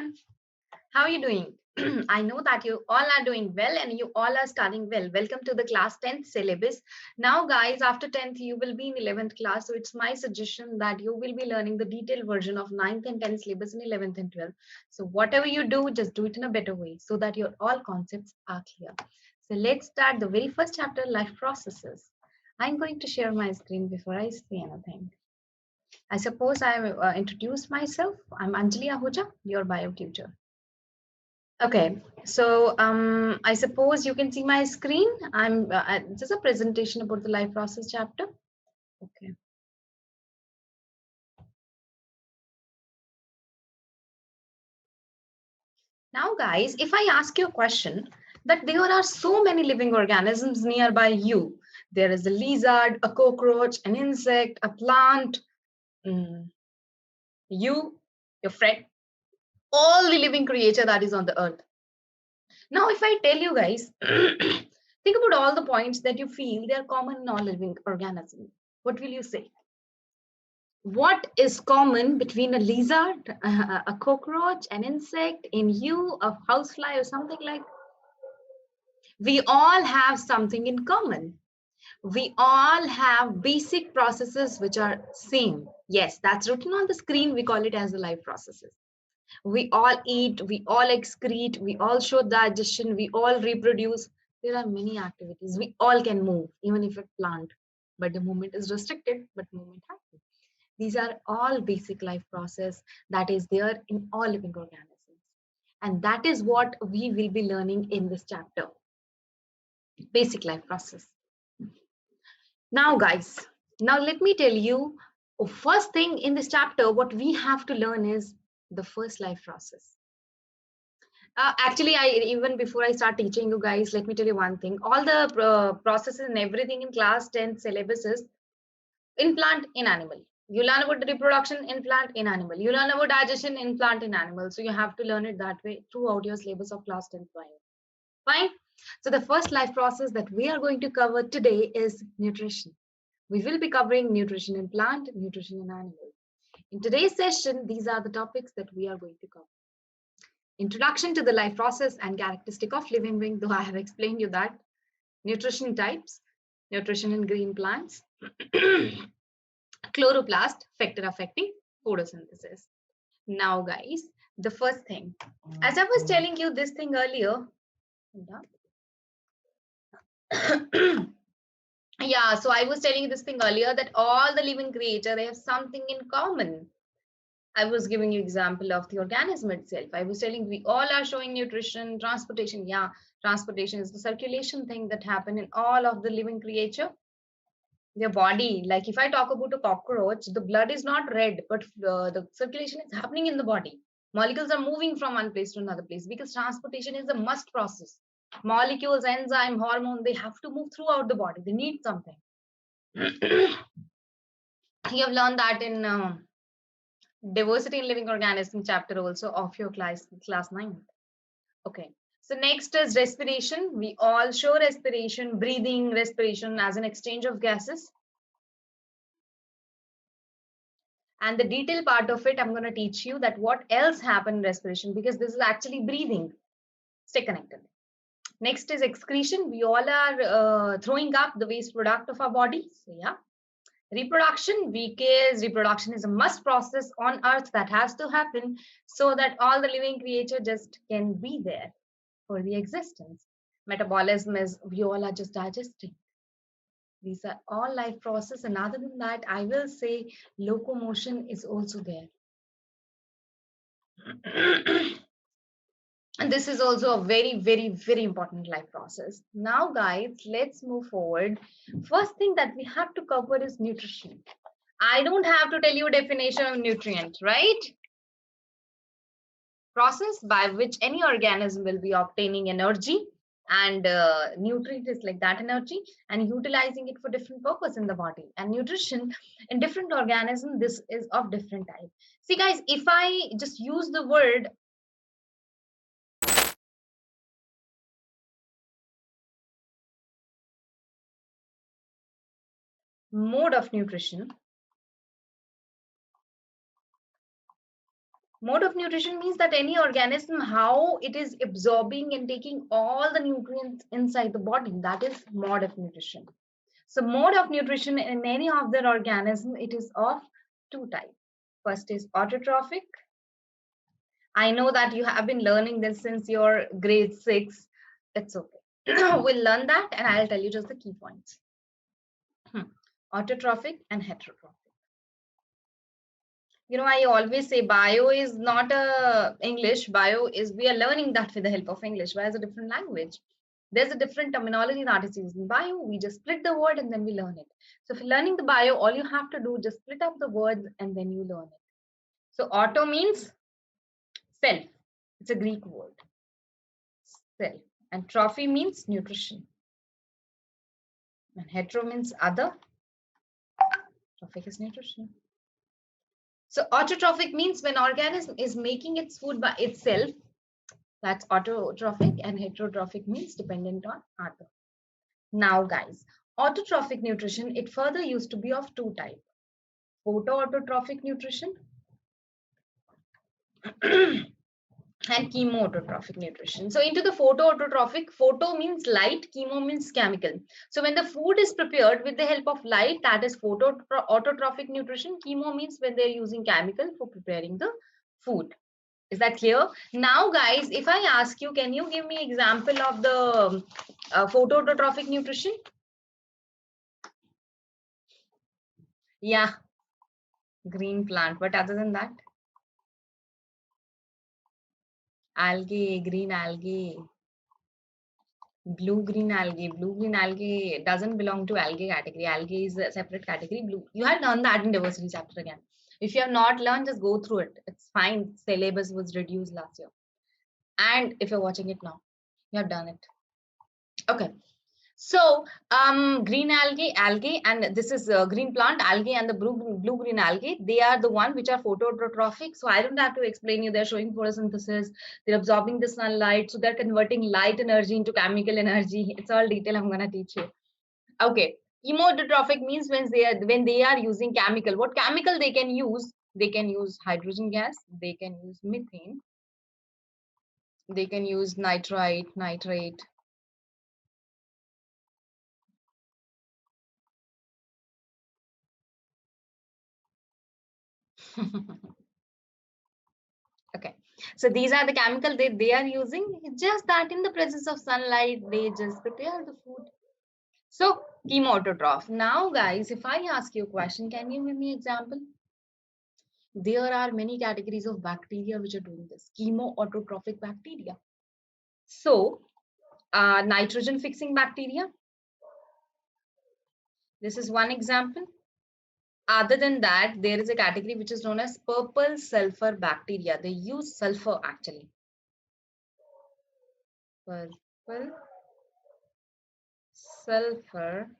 everyone. How are you doing? I know that you all are doing well and you all are studying well. Welcome to the class 10th syllabus. Now, guys, after 10th, you will be in 11th class. So it's my suggestion that you will be learning the detailed version of 9th and 10th syllabus in 11th and 12th. So whatever you do, just do it in a better way so that your all concepts are clear. So let's start the very first chapter, life processes. I'm going to share my screen before I say anything. I suppose I introduced myself. I'm Anjali Ahuja, your bio tutor. Okay, so I suppose you can see my screen. This is a presentation about the life process chapter. Okay. Now, guys, if I ask you a question that there are so many living organisms nearby you, there is a lizard, a cockroach, an insect, a plant, mm, you, your friend, all the living creature that is on the earth. Now, if I tell you guys, think about all the points that you feel they are common in all living organisms. What will you say? What is common between a lizard, a cockroach, an insect, in you, a housefly, or something like? We all have something in common. We all have basic processes which are same. Yes, that's written on the screen. We call it as the life processes. We all eat, we all excrete, we all show digestion, we all reproduce. There are many activities. We all can move, even if a plant, but the movement is restricted, but movement happens. These are all basic life process that is there in all living organisms. And that is what we will be learning in this chapter, basic life process. Now, guys, now let me tell you, first thing in this chapter, what we have to learn is the first life process. Actually, even before I start teaching you guys, let me tell you one thing. All the processes and everything in class 10 syllabus is in plant, in animal. You learn about the reproduction in plant, in animal. You learn about digestion in plant, in animal. So you have to learn it that way throughout your syllabus of class 10 fine. Fine. So the first life process that we are going to cover today is nutrition. We will be covering nutrition in plant, nutrition in animal. In today's session, these are the topics that we are going to cover. Introduction to the life process and characteristic of living being, though I have explained you that. Nutrition types, nutrition in green plants, chloroplast, factor affecting photosynthesis. Now, guys, the first thing, as I was telling you this thing earlier, yeah, so I was telling you this thing earlier that all the living creature, they have something in common. I was giving you example of the organism itself. I was telling we all are showing nutrition, transportation. Yeah, transportation is the circulation thing that happen in all of the living creature. Their body, like if I talk about a cockroach, the blood is not red, but the circulation is happening in the body. Molecules are moving from one place to another place because transportation is a must process. Molecules, enzyme, hormone, they have to move throughout the body. They need something. You have learned that in diversity in living organism chapter also of your class 9. Okay. So next is respiration. We all show respiration, breathing, respiration as an exchange of gases. And the detailed part of it, I'm going to teach you that what else happen in respiration, because this is actually breathing. Stay connected. Next is excretion. We all are throwing up the waste product of our body. So yeah. Reproduction, because reproduction is a must process on earth that has to happen so that all the living creature just can be there for the existence. Metabolism is we all are just digesting. These are all life process, and other than that, I will say locomotion is also there. And this is also a very, very, very important life process. Now, guys, let's move forward. First thing that we have to cover is nutrition. I don't have to tell you definition of nutrient, right? Process by which any organism will be obtaining energy, and nutrient is like that energy and utilizing it for different purpose in the body. And nutrition in different organism, this is of different type. See guys, if I just use the word mode of nutrition, Mode of nutrition means that any organism, how it is absorbing and taking all the nutrients inside the body. That is mode of nutrition. So mode of nutrition in any of the organism, it is of two types. First is autotrophic. I know that you have been learning this since your grade 6. It's okay. We'll learn that and I'll tell you just the key points. Autotrophic and heterotrophic. I always say bio is not a English. Bio is, we are learning that with the help of English. Bio is a different language. There's a different terminology that is used in bio. We just split the word and then we learn it. So if you're learning the bio, all you have to do, just split up the words and then you learn it. So auto means self. It's a Greek word. Self. And trophy means nutrition. And hetero means other. Trophic is nutrition. So autotrophic means when organism is making its food by itself, that's autotrophic, and heterotrophic means dependent on other. Now guys, autotrophic nutrition, it further used to be of two types. Photoautotrophic nutrition and chemoautotrophic nutrition. So into the photoautotrophic, photo means light, chemo means chemical. So when the food is prepared with the help of light, that is photoautotrophic nutrition. Chemo means when they're using chemical for preparing the food. Is that clear? Now guys, if I ask you, can you give me example of the photoautotrophic nutrition? Yeah, green plant. But other than that? Algae, green algae, blue-green algae. Blue-green algae doesn't belong to algae category. Algae is a separate category. Blue. You had learned that in diversity chapter again. If you have not learned, just go through it. It's fine. Syllabus was reduced last year. And if you're watching it now, you have done it. Okay. So green algae, and this is green plant algae and the blue-green algae. They are the one which are photoautotrophic. So I don't have to explain you. They're showing photosynthesis. They're absorbing the sunlight. So they're converting light energy into chemical energy. It's all detail I'm gonna teach you. Okay. Chemoautotrophic means when they are using chemical. What chemical they can use? They can use hydrogen gas. They can use methane. They can use nitrite, nitrate. Okay, so these are the chemical they are using. It's just that in the presence of sunlight, they just prepare the food. So chemoautotroph. Now, guys, if I ask you a question, can you give me example? There are many categories of bacteria which are doing this. Chemoautotrophic bacteria. So, nitrogen fixing bacteria. This is one example. Other than that, there is a category which is known as purple sulfur bacteria. They use sulfur actually. Purple sulfur.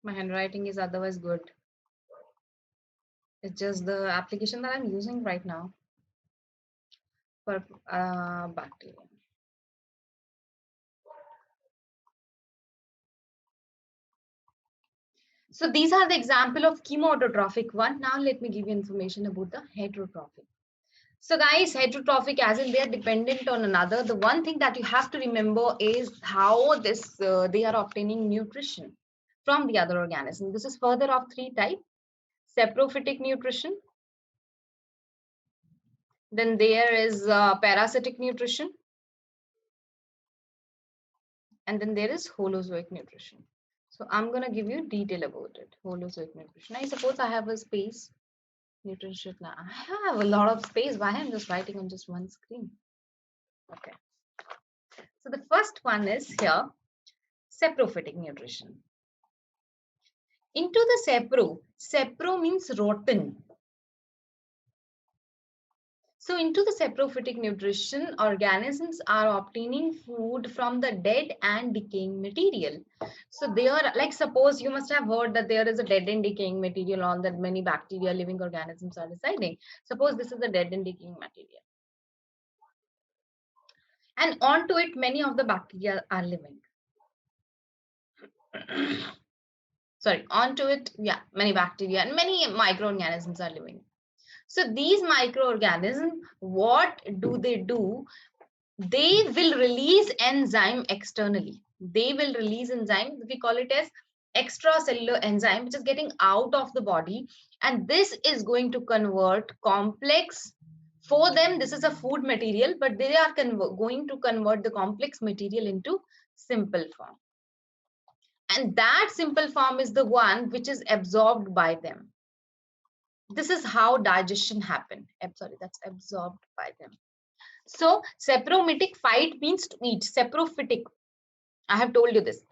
My handwriting is otherwise good. It's just the application that I'm using right now for bacteria. So these are the example of chemoautotrophic one. Now let me give you information about the heterotrophic. So guys, heterotrophic as in they are dependent on another. The one thing that you have to remember is how this they are obtaining nutrition from the other organism. This is further of three types. Saprophytic nutrition. Then there is parasitic nutrition. And then there is holozoic nutrition. So I'm going to give you detail about it. Holozoic nutrition. I suppose I have a space. Nutrition. I have a lot of space. Why I'm just writing on just one screen? Okay. So the first one is here, saprophytic nutrition. Into the sapro means rotten. So into the saprophytic nutrition, organisms are obtaining food from the dead and decaying material. So they are like, suppose you must have heard that there is a dead and decaying material on that many bacteria, living organisms are residing. Suppose this is the dead and decaying material. And onto it, many of the bacteria are living. Sorry, onto it, yeah, many bacteria and many microorganisms are living. So these microorganisms, what do? They will release enzyme externally. They will release enzyme. We call it as extracellular enzyme, which is getting out of the body. And this is going to convert complex. For them, this is a food material, but they are going to convert the complex material into simple form. And that simple form is the one which is absorbed by them. This is how digestion happens. Sorry, that's absorbed by them. So saprophytic, fight means to eat. Saprophytic, I have told you this.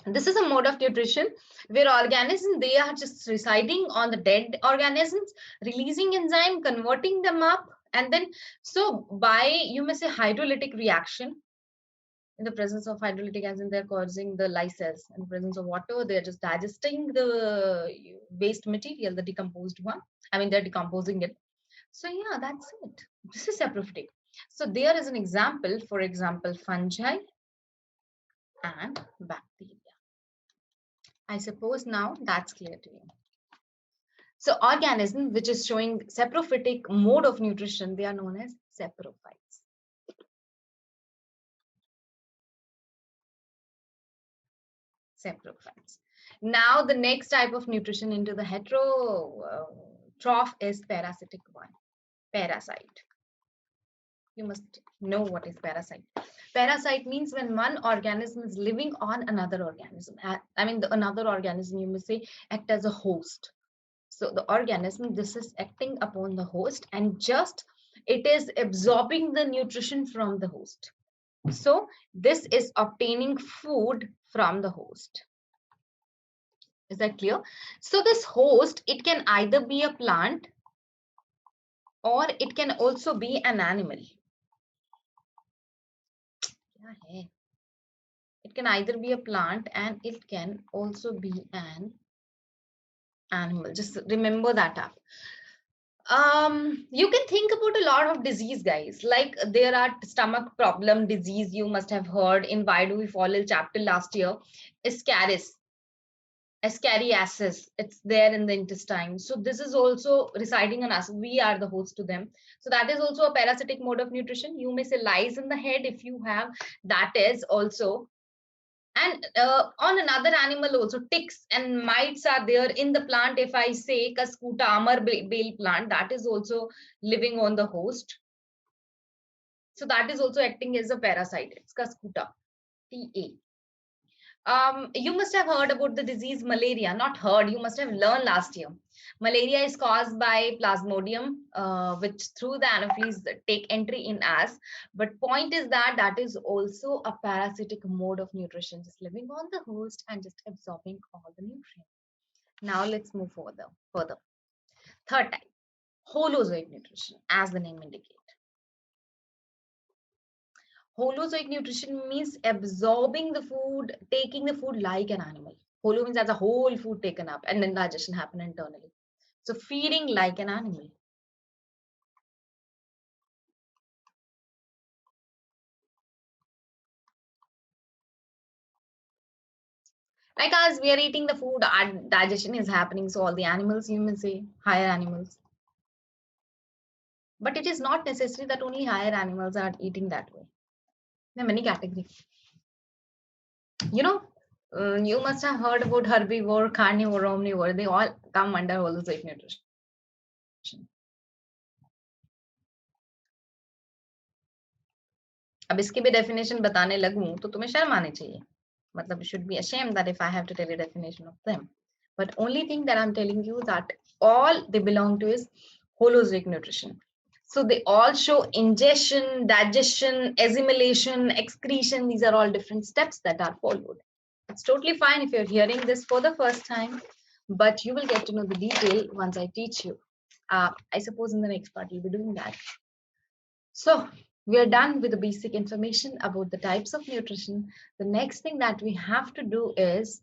This is a mode of nutrition where organisms, they are just residing on the dead organisms, releasing enzyme, converting them up, and then, so by, you may say, hydrolytic reaction, in the presence of hydrolytic acid, they're causing the lysis. In the presence of water, they're just digesting the waste material, the decomposed one. I mean, they're decomposing it. So yeah, that's it. This is saprophytic. So there is an example, for example, fungi and bacteria. I suppose now that's clear to you. So organism which is showing saprophytic mode of nutrition, they are known as saprophytes. Saprophytes. Now the next type of nutrition into the heterotroph is parasitic one. Parasite. You must know what is parasite. Parasite means when one organism is living on another organism. I mean, another organism, you may say, act as a host. So the organism, this is acting upon the host, and just it is absorbing the nutrition from the host. So this is obtaining food from the host. Is that clear? So this host, it can either be a plant or it can also be an animal. It can either be a plant and it can also be an animal. Just remember that up. You can think about a lot of disease, guys. Like there are stomach problem disease, you must have heard in Why Do We Fall Ill chapter last year. Ascariasis, it's there in the intestine. So this is also residing on us. We are the host to them. So that is also a parasitic mode of nutrition. You may say lice in the head if you have, that is also. And on another animal also, ticks and mites are there in the plant. If I say Cuscuta amar bale plant, that is also living on the host. So that is also acting as a parasite. It's Cuscuta, TA. You must have heard about the disease malaria. Not heard, you must have learned last year. Malaria is caused by Plasmodium, which through the anopheles take entry in us. But point is that that is also a parasitic mode of nutrition, just living on the host and just absorbing all the nutrients. Now let's move further. Third type, holozoic nutrition, as the name indicates. Holozoic nutrition means absorbing the food, taking the food like an animal. Holo means as a whole food taken up and then digestion happen internally. So feeding like an animal. Like as we are eating the food, our digestion is happening. So all the animals, you may say, higher animals. But it is not necessary that only higher animals are eating that way. There are many categories. You know, you must have heard about herbivore, carnivore, omnivore. They all come under holozoic nutrition. अब इसकी भी definition बताने लगूं तो तुम्हें शर्म आनी चाहिए. मतलब you should be ashamed that if I have to tell you definition of them. But only thing that I'm telling you that all they belong to is holozoic nutrition. So they all show ingestion, digestion, assimilation, excretion. These are all different steps that are followed. It's totally fine if you're hearing this for the first time, but you will get to know the detail once I teach you. I suppose in the next part you'll be doing that. So we are done with the basic information about the types of nutrition. The next thing that we have to do is